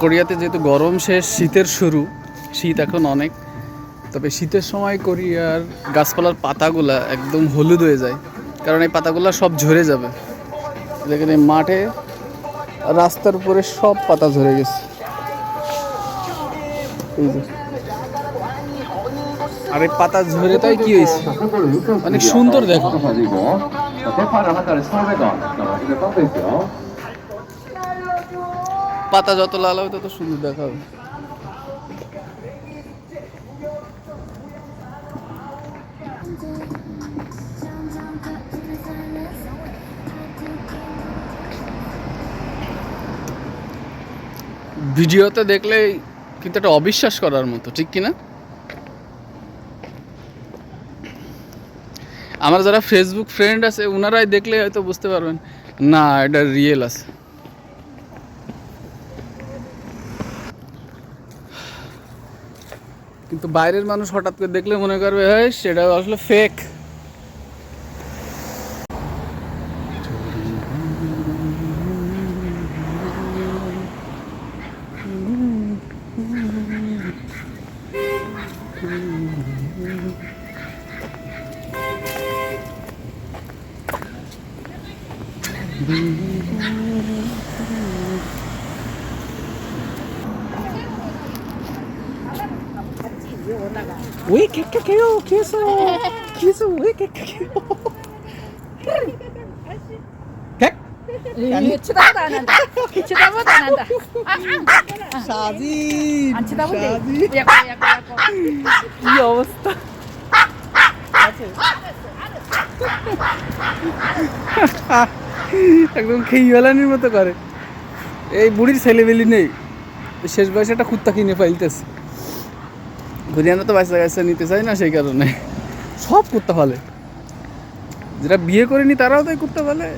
কোরিয়াতে যেহেতু গরম শেষ, শীতের শুরু, শীত এখন অনেক, তবে শীতের সময় কোরিয়ার গাছপালার পাতাগুলা একদম হলুদ হয়ে যায়, কারণ এই পাতাগুলা সব ঝরে যাবে। দেখেন এই মাঠে রাস্তার উপরে সব পাতা ঝরে গেছে, এই যে। আর এই পাতা ঝরে তাই কি হয়েছে, অনেক সুন্দর দেখো। পাতা যত লাল হবে তত সুন্দর দেখাবে। ভিডিওতে দেখলে কিন্তু এটা অবিশ্বাস করার মতো, ঠিক কিনা? আমার যারা ফেসবুক ফ্রেন্ড আছে ওনারাই দেখলে হয়তো বুঝতে পারবেন না এটা রিয়েল আছে। কিন্তু বাইরের মানুষ হঠাৎ করে দেখলে মনে করবে হ্যাঁ সেটা আসলে ফেক। 왜 객객해요? 계속 왜 객객해요? 객? 쳐다보도 안 한다. 쳐다보도 안 한다. 사진. 안 쳐다본대. 사진. 야고. 이 어वस्थা. একদম খেইওয়ালানির মতো করে। এই বুড়ির ছেলেবেলি নেই, শেষ বয়সে একটা কুত্তা কিনে ফেলতেছে। ঘুরিয়ানো তো বাচ্চা কাচ্চা নিতে চাই না, সেই কারণে সব কুত্তা ফেলে। যারা বিয়ে করেনি তারাও তো এই কুত্তা ফেলে।